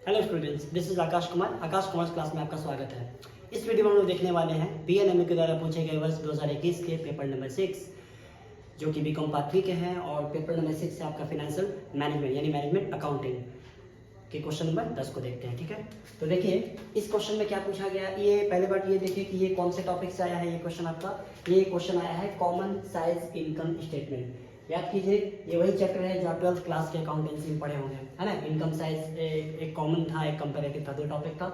Hello students, this is Akash Kumar class में आपका स्वागत है। इस वीडियो में हम लोग देखने वाले हैं बीएनएमयू के द्वारा पूछे गए वर्ष 2021 के पेपर नंबर 6 जो कि बीकॉम पार्ट 3 के हैं, और पेपर नंबर 6 से आपका फाइनेंशियल मैनेजमेंट यानी मैनेजमेंट अकाउंटिंग के क्वेश्चन नंबर 10 को देखते हैं। ठीक है, तो देखिए इस क्वेश्चन में क्या पूछा गया। ये पहले बात ये देखिए कि ये कौन से टॉपिक से आया है। ये क्वेश्चन आपका ये क्वेश्चन आया है कॉमन साइज इनकम स्टेटमेंट। याद कीजिए, ये वही चैप्टर है जो आप 12th क्लास के अकाउंटेंसी में पढ़े होंगे, है ना। इनकम साइज एक कॉमन था, एक कंपेरेटिव था, दो टॉपिक था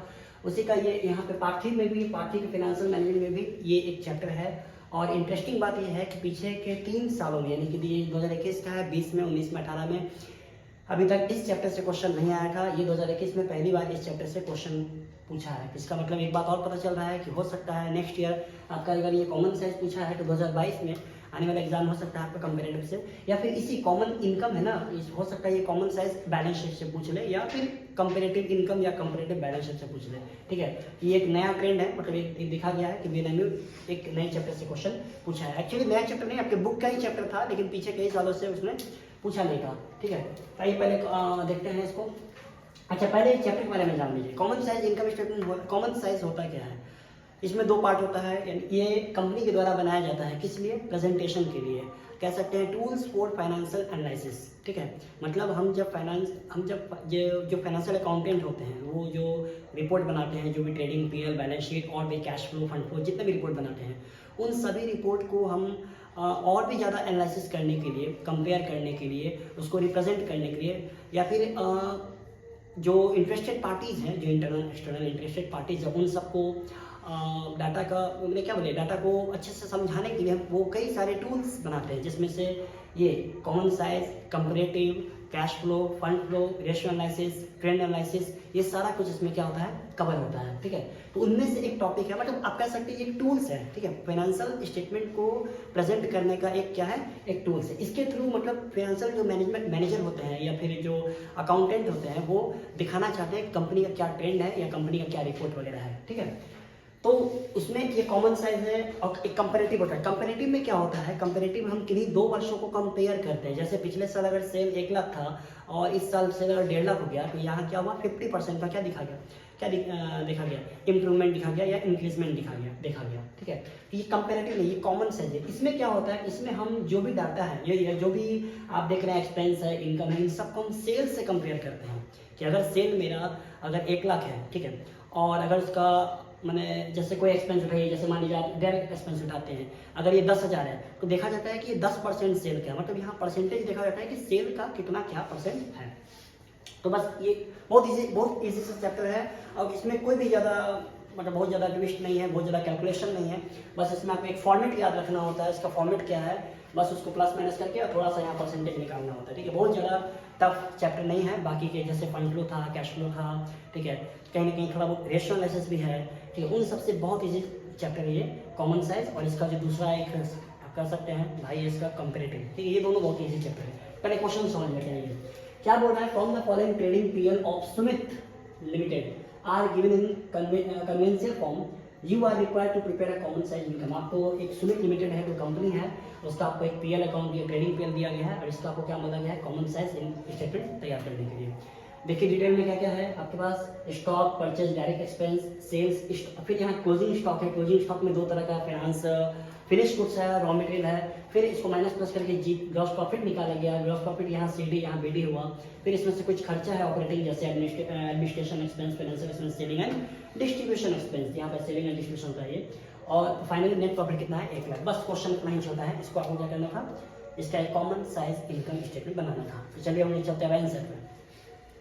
उसी का। ये यहाँ पे पार्ट 3 में भी, पार्ट 3 के फाइनेंशियल मैनेजमेंट में भी ये एक चैप्टर है। और इंटरेस्टिंग बात ये है कि पीछे के 3 सालों में यानी कि ये 2021 का है, 20 में, 19 में, 18 में अभी तक इस चैप्टर से क्वेश्चन नहीं आया था। ये 2021 में पहली बार इस चैप्टर से क्वेश्चन पूछा है। इसका मतलब एक बात और पता चल रहा है कि हो सकता है नेक्स्ट ईयर आपका अगर ये कॉमन साइज पूछा है तो 2022 में आने वाला एग्जाम हो सकता है आपका कंपेरेटिव से, या फिर इसी कॉमन इनकम है ना, हो सकता है ये कॉमन साइज बैलेंस शीट से पूछ ले, या फिर कंपेरेटिव इनकम या कंपेरेटिव बैलेंस शीट से पूछ ले। ठीक है, ये एक नया ट्रेंड है, मतलब एक दिखा गया है कि बीएनएमयू एक नए चैप्टर से क्वेश्चन पूछा है। एक्चुअली नया चैप्टर नहीं, आपके बुक का ही चैप्टर था, लेकिन पीछे कई सालों से उसने पूछा नहीं था। ठीक है, आइए पहले देखते हैं इसको। अच्छा, पहले चैप्टर के बारे में जान लीजिए। Common size income statement, common size होता क्या है। इसमें 2 पार्ट होता है। ये कंपनी के द्वारा बनाया जाता है, किस लिए, प्रेजेंटेशन के लिए, कह सकते हैं टूल्स फॉर फाइनेंशियल एनालिसिस। ठीक है, मतलब हम जब जो फाइनेंशियल अकाउंटेंट होते हैं वो जो रिपोर्ट बनाते हैं, जो भी ट्रेडिंग, पीएल, बैलेंस शीट और भी कैश फ्लो, फंड फ्लो, जितने भी रिपोर्ट बनाते हैं, उन सभी रिपोर्ट को हम और भी ज़्यादा एनालिसिस करने के लिए, कंपेयर करने के लिए, उसको रिप्रेजेंट करने के लिए, या फिर जो इंटरेस्टेड पार्टीज़ हैं, जो इंटरनल एक्सटर्नल इंटरेस्टेड पार्टीज़ हैं, उन सबको डाटा का मैंने क्या बोले, डाटा को अच्छे से समझाने के लिए वो कई सारे टूल्स बनाते हैं, जिसमें से ये common size, comparative, cash flow, fund flow, ratio analysis, trend analysis, ये सारा कुछ इसमें क्या होता है, कवर होता है। ठीक है, तो उनमें से एक टॉपिक है, मतलब आप कह सकते हैं ये टूल्स है। ठीक है, फाइनेंशियल स्टेटमेंट को प्रेजेंट करने का एक क्या है, एक टूल्स है। इसके थ्रू मतलब फाइनेंशियल जो मैनेजर होते हैं या फिर जो अकाउंटेंट होते हैं वो दिखाना चाहते हैं कंपनी का क्या ट्रेंड है या कंपनी का क्या रिपोर्ट वगैरह है। ठीक है, तो उसमें ये कॉमन साइज है। और एक कंपैरेटिव होता है। कंपैरेटिव में क्या होता है, कंपैरेटिव हम किन्हीं 2 वर्षों को कंपेयर करते हैं। जैसे पिछले साल अगर सेल 1 लाख था और इस साल से अगर 1.5 लाख हो गया, तो यहाँ क्या हुआ, 50% का क्या दिखा गया, देखा गया, इंप्रूवमेंट दिखा गया या इंक्रीजमेंट देखा गया। ठीक है, ये कंपैरेटिव नहीं, ये कॉमन साइज है। इसमें क्या होता है, इसमें हम जो भी डाटा है, ये जो भी आप देख रहे हैं, एक्सपेंस है, इनकम है, इन सबको हम सेल से कंपेयर करते हैं कि अगर सेल मेरा अगर 1 लाख है, ठीक है, और अगर उसका मैंने जैसे कोई एक्सपेंस उठाइए, जैसे मान लीजिए आप डायरेक्ट एक्सपेंस उठाते हैं, अगर ये 10,000 है तो देखा जाता है कि ये 10% सेल का, मतलब यहाँ परसेंटेज देखा जाता है कि सेल का कितना क्या परसेंट है। तो बस ये बहुत इजी से चैप्टर है। अब इसमें कोई भी ज़्यादा मतलब बहुत ज़्यादा ट्विस्ट नहीं है, बहुत ज़्यादा कैलकुलेशन नहीं है। बस इसमें आपको एक फॉर्मेट याद रखना होता है। इसका फॉर्मेट क्या है, बस उसको प्लस माइनस करके और थोड़ा सा यहाँ परसेंटेज निकालना होता है। ठीक है, बहुत ज़्यादा टफ चैप्टर नहीं है। बाकी के जैसे फंड फ्लो था, कैश फ्लो था, ठीक है, कहीं ना कहीं थोड़ा बहुत रेशियो एनालिसिस भी है। ठीक है, उन सबसे बहुत ईजी चैप्टर है ये कॉमन साइज। और इसका जो दूसरा एक आप कर सकते हैं भाई, इसका कंपेरेटिव। ठीक है, ये दोनों बहुत ईजी चैप्टर है। पहले क्वेश्चन समझ लेते हैं। ये क्या बोल रहा है, from the following trading P L of Sumit limited are given in conventional form, you are required to prepare a common size income. आपको एक सुमित लिमिटेड है, कोई कंपनी है, उसका आपको एक पीएल अकाउंट या ट्रेडिंग पीएल दिया गया है, और इसका आपको क्या बोला गया है, कॉमन साइज स्टेटमेंट तैयार करने के लिए। देखिए डिटेल में क्या क्या है आपके पास, stock, purchase, direct expense, sales, फिर यहाँ क्लोजिंग स्टॉक है। क्लोजिंग स्टॉक में 2 तरह का, फाइनेंस, फिनिश गुड्स है, रॉ मटेरियल है। फिर इसको माइनस प्लस करके ग्रॉस प्रॉफिट निकाला गया। ग्रॉस प्रॉफिट यहाँ सीडी, यहाँ बीडी हुआ। फिर इसमें से कुछ खर्चा है ऑपरेटिंग, जैसे administration expense, financial expense, selling and distribution expense, यहाँ पर सेलिंग एंड डिस्ट्रीब्यूशन का ये। और फाइनली नेट प्रॉफिट कितना है, 1 लाख। बस क्वेश्चन इतना ही चलता है। इसको आपको क्या करना था, इसका एक कॉमन साइज इनकम स्टेटमेंट बनाना था। तो चलिए हम चलते हैं आंसर पे।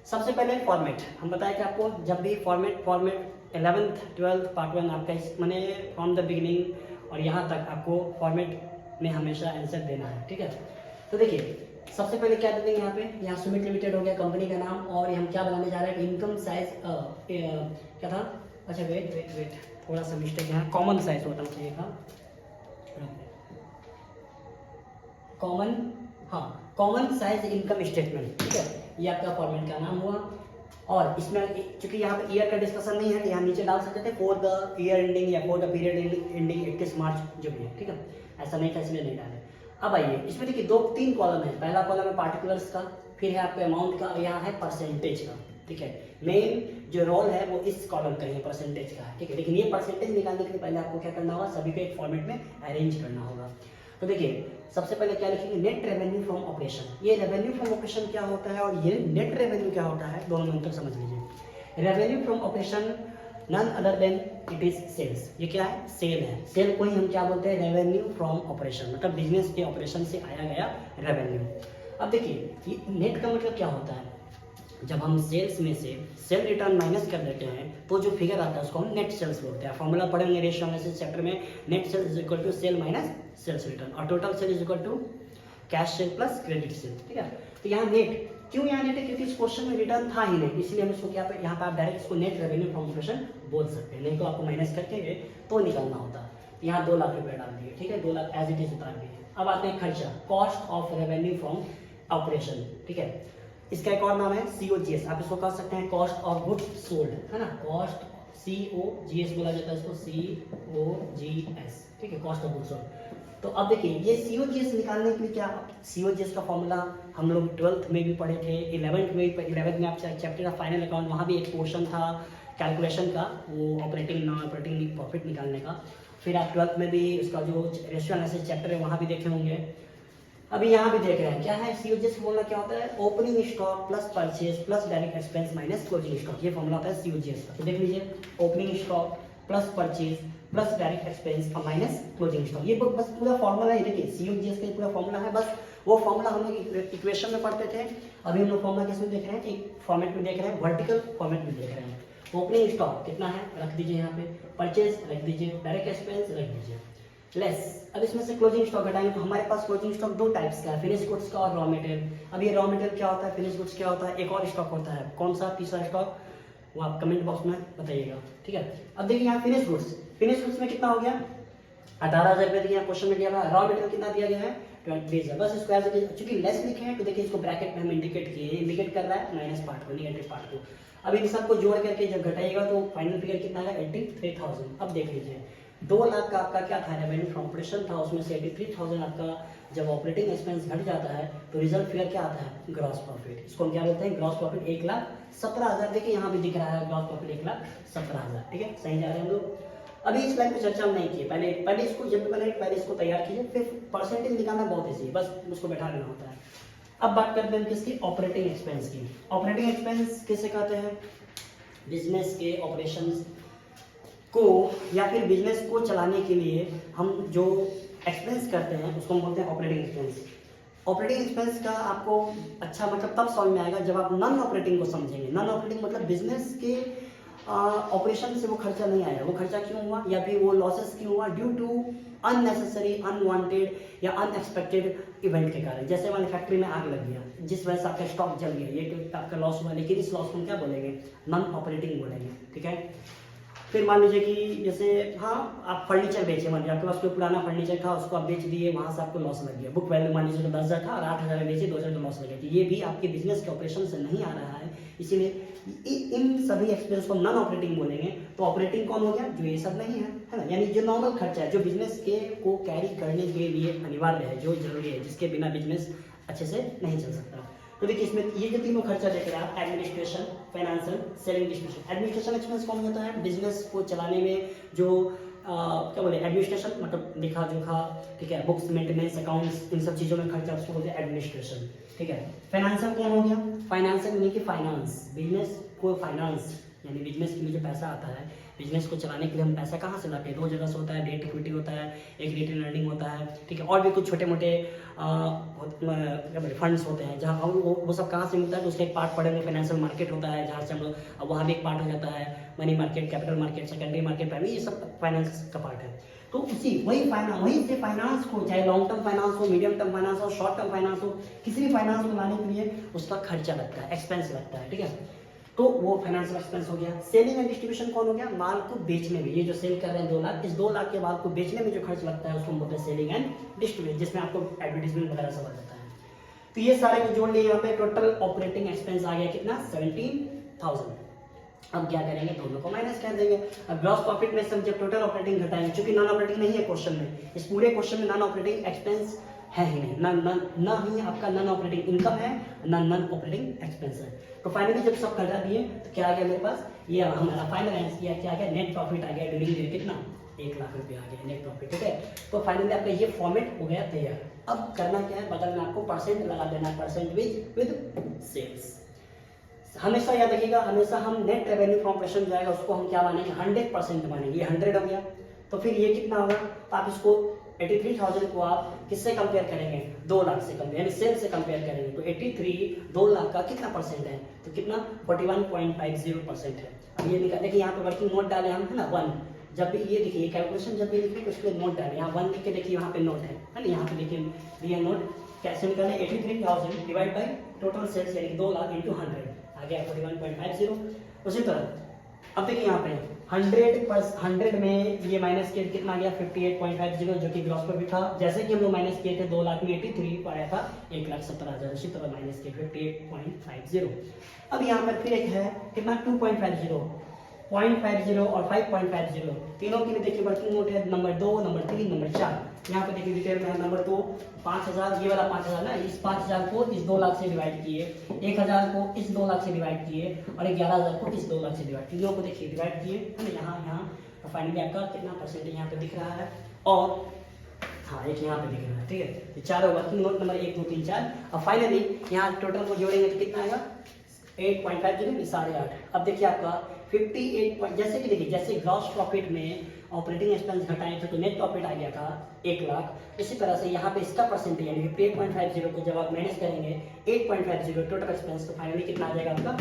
सबसे पहले फॉर्मेट हम बताया कि आपको जब भी फॉर्मेट 11th 12th पार्ट 1 आपका मैंने फ्रॉम द बिगिनिंग और यहाँ तक आपको फॉर्मेट में हमेशा आंसर देना है। ठीक है, तो देखिए सबसे पहले क्या दे देंगे यहाँ पे, यहाँ सुमित लिमिटेड हो गया कंपनी का नाम, और हम क्या बनाने जा रहे हैं, इनकम साइज क्या था, अच्छा वेट थोड़ा सा मिस्टेक यहाँ, कॉमन साइज होना चाहिए था, कॉमन साइज इनकम स्टेटमेंट। ठीक है, ये आपका फॉर्मेट का नाम हुआ। और इसमें चूंकि यहाँ पे ईयर का डिस्कशन नहीं है तो यहाँ नीचे डाल सकते थे फॉर द ईयर एंडिंग या फॉर द पीरियड एंडिंग 31 मार्च जो भी है। ठीक है, ऐसा नहीं था इसलिए नहीं डाले। अब आइए इसमें देखिए 2-3 कॉलम है। पहला कॉलम है पार्टिकुलर्स का, फिर है आपके अमाउंट का, और यहाँ है परसेंटेज का। ठीक है। मेन जो रोल है वो इस कॉलम का है, परसेंटेज का है, ठीक है। लेकिन ये परसेंटेज निकालने के लिए पहले आपको क्या करना होगा, सभी को एक फॉर्मेट में अरेंज करना होगा। तो देखिए सबसे पहले क्या लिखेंगे, नेट रेवेन्यू फ्रॉम ऑपरेशन। ये रेवेन्यू फ्रॉम ऑपरेशन क्या होता है और ये नेट रेवेन्यू क्या होता है, दोनों में अंतर समझ लीजिए। Revenue from operation none other than it is sales. ये क्या है, सेल है। सेल को ही हम क्या बोलते हैं, रेवेन्यू फ्रॉम ऑपरेशन, मतलब बिजनेस के ऑपरेशन से आया गया रेवेन्यू। अब देखिए नेट का मतलब क्या होता है, जब हम सेल्स में से सेल रिटर्न माइनस कर देते हैं तो जो फिगर आता है उसको हम नेट सेल्स बोलते हैं। फॉर्मूला पढ़ेंगे रेशियो एनालिसिस चैप्टर में, net sales is equal to sale minus sales return, और total sale is equal to cash sale plus credit sale, ठीक है। तो यहाँ नेट क्यों यहाँ नेट है, क्योंकि इस क्वेश्चन में रिटर्न था ही नहीं, इसलिए हम इसको क्या पे यहाँ पे आप डायरेक्ट इसको नेट रेवेन्यू फ्रॉम ऑपरेशन बोल सकते हैं, नहीं तो आपको माइनस करके तो निकालना होता। यहाँ 2 लाख रुपए डाल दिए, ठीक है, 2 लाख एज इट इज उतार दिए। अब आते हैं खर्चा, cost of revenue from operation, ठीक है। इसका एक और नाम है COGS, आप इसको कह सकते हैं कॉस्ट ऑफ गुड्स सोल्ड, है ना, कॉस्ट COGS बोला जाता है इसको, COGS, ठीक है, कॉस्ट ऑफ गुड्स सोल्ड। तो अब देखिए ये COGS निकालने के लिए क्या, COGS का फॉर्मूला हम लोग 12th में भी पढ़े थे, 11th में आप चैप्टर का फाइनल अकाउंट, वहाँ भी एक पोर्शन था कैलकुलेशन का, वो ऑपरेटिंग नॉन ऑपरेटिंग प्रॉफिट निकालने का। फिर आप 12th में भी उसका जो रेशियो एनालिसिस चैप्टर है वहाँ भी देखे होंगे। अभी यहाँ भी देख रहे हैं क्या है, COGS फॉर्मूला क्या होता है, opening stock plus purchase plus direct expense minus closing stock, ये फॉर्मूला होता है COGS का। तो देख लीजिए, opening stock plus purchase plus direct expense और माइनस क्लोजिंग स्टॉक, ये बस पूरा फॉर्मूला है। देखिए COGS का पूरा फॉर्मूला है, बस वो फॉर्मूला हम लोग इक्वेशन में पढ़ते थे, अभी हम लोग फॉर्मूला किस में देख रहे हैं, एक फॉर्मेट में देख रहे हैं, वर्टिकल फॉर्मेट में देख रहे हैं। ओपनिंग स्टॉक कितना है रख दीजिए यहाँ पे, परचेज रख दीजिए, डायरेक्ट एक्सपेंस रख दीजिए, लेस। अब इसमें से क्लोजिंग स्टॉक घटाएंगे तो हमारे पास क्लोजिंग स्टॉक 2 टाइप्स का है, फिनिश गुड्स का और रॉ मटेरियल। अब ये रॉ मटेरियल क्या होता है, फिनिश गुड्स क्या होता है, एक और स्टॉक होता है, कौन सा तीसरा स्टॉक, वो आप कमेंट बॉक्स में बताइएगा, ठीक है। अब देखिए यहाँ फिनिश गुड्स में कितना हो गया, 18,000 रुपये दिया, क्वेश्चन में दिया, रॉ मटेरियल कितना दिया गया है 20,000, बस इसको ऐसे चूंकि लेस लिखे हैं तो देखिए इसको ब्रैकेट में हम इंडिकेट किए, इंडिकेट कर रहा है माइनस पार्ट को, निगेटिव पार्ट को। अब इन सबको जोड़ करके जब घटाइएगा तो फाइनल फिगर कितना है 83,000। अब देख लीजिए 2 लाख का आपका क्या था, रेवेन्यू फ्रॉम ऑपरेशन था, उसमें से 83,000 आपका जब ऑपरेटिंग एक्सपेंस घट जाता है तो रिजल्ट फिगर क्या आता है, ग्रॉस प्रॉफिट। इसको हम क्या बोलते हैं, ग्रॉस प्रॉफिट 1,17,000। देखिए यहाँ भी दिख रहा है ग्रॉस प्रॉफिट 1,17,000, ठीक है, सही जा रहे हैं हम लोग। अभी इस लाइन पे चर्चा हम नहीं किए, पहले इसको जब पहले इसको तैयार कीजिए, फिर परसेंटेज निकालना बहुत ईजी है, बस उसको बैठा लेना होता है। अब बात करते हैं किसकी, ऑपरेटिंग एक्सपेंस की। ऑपरेटिंग एक्सपेंस किसे कहते हैं, बिजनेस के ऑपरेशंस को या फिर बिजनेस को चलाने के लिए हम जो एक्सपेंस करते हैं उसको हम बोलते हैं ऑपरेटिंग एक्सपेंस। ऑपरेटिंग एक्सपेंस का आपको अच्छा मतलब तब समझ में आएगा जब आप नॉन ऑपरेटिंग को समझेंगे। नॉन ऑपरेटिंग मतलब बिजनेस के ऑपरेशन से वो खर्चा नहीं आया, वो खर्चा क्यों हुआ या फिर वो लॉसेस क्यों हुआ, ड्यू टू अननेसेसरी, अनवांटेड या अनएक्सपेक्टेड इवेंट के कारण। जैसे मान फैक्ट्री में आग लग गया, जिस वजह से आपका स्टॉक जल गया, ये आपका लॉस हुआ, लेकिन इस लॉस को हम क्या बोलेंगे, नॉन ऑपरेटिंग बोलेंगे, ठीक है। फिर मान लीजिए कि जैसे हाँ आप फर्नीचर बेचे, मान लीजिए आपके पास कोई पुराना फर्नीचर था, उसको आप बेच दिए, वहाँ से आपको लॉस लग गया। बुक वैल्यू मान लीजिए तो 10,000 था और 8,000 में बेचे, 2,000 का लॉस लग गया। ये भी आपके बिजनेस के ऑपरेशन से नहीं आ रहा है, इसीलिए इन सभी एक्सपेंस को नॉन ऑपरेटिंग बोलेंगे। तो ऑपरेटिंग कौन हो गया, जो ये सब नहीं है ना, यानी जो नॉर्मल खर्चा है, जो बिजनेस के को कैरी करने के लिए अनिवार्य है, जो जरूरी है, जिसके बिना बिजनेस अच्छे से नहीं चल सकता। तो देखिए इसमें ये जो तीनों खर्चा देख रहे हैं आप, administration, financial, selling, distribution. Administration expense कौन होता है, बिजनेस को चलाने में जो क्या बोले एडमिनिस्ट्रेशन मतलब लिखा जोखा, ठीक है, बुक्स मेंटेनेंस, अकाउंट्स, इन सब चीज़ों में खर्चा उसको बोलते हैं एडमिनिस्ट्रेशन, ठीक है। फाइनेंशियल कौन हो गया, फाइनेंशियल यानी कि फाइनेंस, बिजनेस को फाइनेंस यानी बिजनेस के लिए जो पैसा आता है, बिजनेस को चलाने के लिए हम पैसा कहाँ से लाते हैं, 2 जगह से होता है, डेट इक्विटी होता है, एक रिटेन अर्निंग होता है, ठीक है, और भी कुछ छोटे मोटे फंड्स होते हैं, जहाँ वो सब कहाँ से मिलता है, तो उसका एक पार्ट पड़ेंगे, फाइनेंशियल मार्केट होता है, जहाँ से हम लोग वहाँ भी एक पार्ट हो जाता है, money market, capital market, secondary market, primary, ये सब फाइनेंस का पार्ट है। तो वही से फाइनेंस को, चाहे लॉन्ग टर्म फाइनेंस हो, मीडियम टर्म फाइनेंस हो, शॉर्ट टर्म फाइनेंस हो, किसी भी फाइनेंस को लाने के लिए उसका खर्चा लगता है, एक्सपेंस लगता है, ठीक है। तो वो फाइनेंशियल एक्सपेंस हो गया। सेलिंग एंड डिस्ट्रीब्यूशन कौन हो गया, माल को बेचने में, ये जो सेल कर रहे हैं 2 लाख, इस 2 लाख के माल को बेचने में जो खर्च लगता है उसको हम बोलते हैं सेलिंग एंड डिस्ट्रीब्यूशन, जिसमें आपको एडवर्टाइजमेंट वगैरह सब आ जाता है। तो ये सारे को जोड़ लिए, यहाँ पे टोटल ऑपरेटिंग एक्सपेंस आ गया कितना, 17,000। अब क्या करेंगे, दोनों को माइनस कर देंगे। अब ग्रॉस प्रॉफिट में से हम जब टोटल ऑपरेटिंग घटाएंगे, क्योंकि नॉन ऑपरेटिंग नहीं है क्वेश्चन में, इस पूरे क्वेश्चन में नॉन ऑपरेटिंग एक्सपेंस है ही नहीं, ना ही आपका नॉन ऑपरेटिंग इनकम है, ना नॉन ऑपरेटिंग एक्सपेंस है। तो फाइनली जब सब कटा दिए तो क्या आ गया मेरे पास, ये हमारा फाइनल आंसर क्या आ गया, नेट प्रॉफिट आ गया ड्यूरिंग ईयर कितना, 1 लाख रुपये आ गया नेट प्रॉफिट। ठीक है, तो फाइनली आपका ये फॉर्मेट हो गया तैयार। अब करना क्या है, बगल में आपको परसेंट लगा देना है, परसेंट विद सेल्स। हमेशा याद रखिएगा, हमेशा हम नेट रेवेन्यू फ्रॉम ऑपरेशन जाएगा उसको हम क्या मानेंगे, 100% मानेंगे। ये 100 हो गया, तो फिर ये कितना होगा, आप इसको 83,000 को आप किससे कंपेयर करेंगे, 2 लाख से कंपेयर, यानी सेल से कंपेयर करेंगे। तो 83 2 लाख का कितना परसेंट है, तो कितना 41.50% है। अब ये निकाल देखिए, यहाँ पे वर्किंग नोट डाले हम, है ना 1। जब भी ये देखिए कैलकुलेशन जब भी लिखे उसके नोट डाले, यहाँ 1 लिख के देखिए, यहाँ पे नोट है ना, यहाँ पे देखिए ये नोट कैसे निकाले, 83,000 डिवाइड बाई टोटल सेल्स यानी 2 लाख इंटू 100 आ गया 41.50। उसी तरह अब देखिए यहाँ पे 100 में ये माइनस किया कितना आ गया 58.50, जो कि ग्रॉस प्रॉफिट था। जैसे कि हम लोग माइनस किए थे 2 लाख में 83 आया था 1,17,000, उसी तरह माइनस किए 58.50। अब यहाँ पर फिर एक है कितना 2.50, 0.50 और 5.50 तीनों के लिए देखिए वर्किंग नोट है, नंबर 2, नंबर 3, नंबर 4। यहाँ पे देखिए डिटेल में है नंबर 2 5,000, ये वाला 5,000 ना, इस 5,000 को इस 2 लाख से डिवाइड किए, 1,000 को इस 2 लाख से डिवाइड किए और 11,000 को इस 2 लाख से डिवाइड, तीनों को देखिए डिवाइड किए है ना, यहाँ तो फाइनली आपका कितना परसेंटेज यहाँ पे दिख रहा है। और हाँ एक यहाँ पे दिख रहा है, ठीक है, ये चारों वर्किंग नोट नंबर 1 2 3 4। अब फाइनली यहाँ टोटल को जोड़ेंगे तो कितना आएगा 8.50 8.5। अब देखिए आपका 58 जैसे कि देखिए, जैसे ग्रॉस प्रॉफिट में ऑपरेटिंग एक्सपेंस घटाए थे तो नेट प्रॉफिट आ गया था 1 लाख, इसी तरह से यहाँ पे इसका परसेंटेज यानी 58.50 को जब आप माइनस करेंगे 8.50 टोटल एक्सपेंस, तो फाइनली कितना आ जाएगा आपका,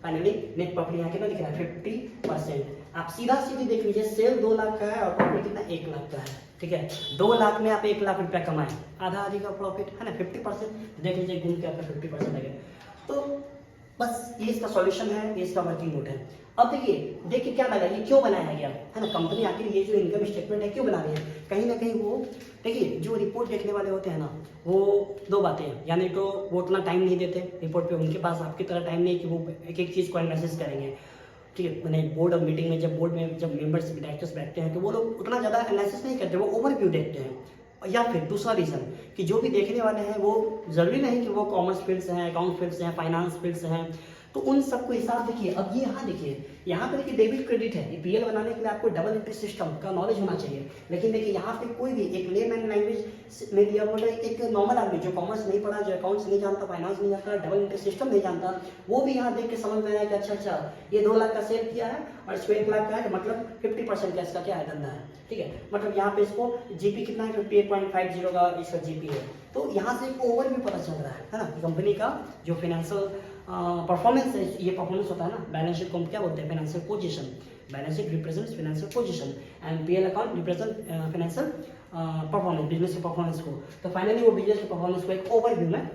फाइनली नेट प्रॉफिट यहाँ कितना दिख रहा है 50%। आप सीधा सीधी देख लीजिए, सेल 2 लाख का है और प्रॉफिट कितना 1 लाख का है। ठीक है, 2 लाख में आप 1 लाख रुपया कमाए, आधा आधी का प्रॉफिट है ना 50%, देख लीजिए घूम के आपका 50% आ गया। तो बस ये इसका सॉल्यूशन है, ये इसका वर्किंग नोट है। अब देखिए क्या लगा, ये क्यों बनाया गया है ना, कंपनी आखिर ये जो इनकम स्टेटमेंट है क्यों बना रही है, कहीं ना कहीं वो देखिए जो रिपोर्ट देखने वाले होते हैं ना, वो 2 बातें हैं, यानी तो वो उतना टाइम नहीं देते रिपोर्ट पे, उनके पास आपकी तरह टाइम नहीं कि वो एक एक चीज़ को एनालिसिस करेंगे। ठीक है, मैंने बोर्ड ऑफ मीटिंग में जब बोर्ड में जब मेंबर्स डायरेक्टर्स बैठते हैं तो वो लोग उतना ज़्यादा एनालिसिस नहीं करते, वो ओवरव्यू देखते हैं। या फिर दूसरा रीज़न कि जो भी देखने वाले हैं वो ज़रूरी नहीं कि वो कॉमर्स फील्ड से हैं, अकाउंट फील्ड से हैं, फाइनेंस फील्ड से हैं, तो उन सबको हिसाब देखिए। अब ये यहाँ पे देखिए डेबिट क्रेडिट है, ये पीएल बनाने के लिए आपको डबल एंट्री सिस्टम का नॉलेज होना चाहिए। लेकिन देखिए यहाँ पे कोई भी एक लेमैन लैंग्वेज में दिया हुआ है, एक नॉर्मल आदमी जो कॉमर्स नहीं पढ़ा, जो अकाउंट्स नहीं जानता, फाइनेंस नहीं जानता, डबल एंट्री सिस्टम नहीं जानता, वो भी यहाँ देख के समझ में आया कि अच्छा ये 2 लाख का सेल किया है और इसको 1 लाख का है, मतलब 50% का इसका क्या है धंधा है। ठीक है, मतलब यहाँ पे इसको जीपी कितना है 58.50 का इसका जीपी है। तो यहाँ से एक ओवरव्यू पता चल रहा है ना, कंपनी का जो फाइनेंशियल परफॉर्मेंस है, ये परफॉर्मेंस होता है ना, बैलेंस शीट को हम क्या बोलते हैं, financial position. Balance sheet represents financial position and PL account represent financial performance, business के परफॉर्मेंस को। तो फाइनली वो बिजनेस के परफॉर्मेंस को एक ओवरव्यू में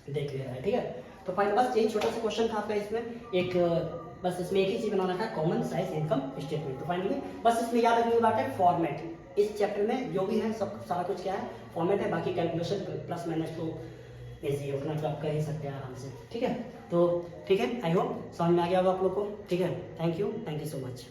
देख ले रहा है। ठीक है, तो फाइनल बस यही छोटा सा क्वेश्चन था आपका इसमें, एक बस इसमें एक ही चीज बनाना था, कॉमन साइज इनकम स्टेटमेंट। तो फाइनली बस इसमें याद रखने की बात है फॉर्मेट, इस चैप्टर में जो भी है सब सारा कुछ क्या है फॉर्मेट है, बाकी कैलकुलेशन प्लस माइनस तो इजी उतना तो आप कर ही सकते हैं आराम से। ठीक है, तो ठीक है, आई होप समझ में आ गया होगा आप लोग को। ठीक है, थैंक यू सो मच।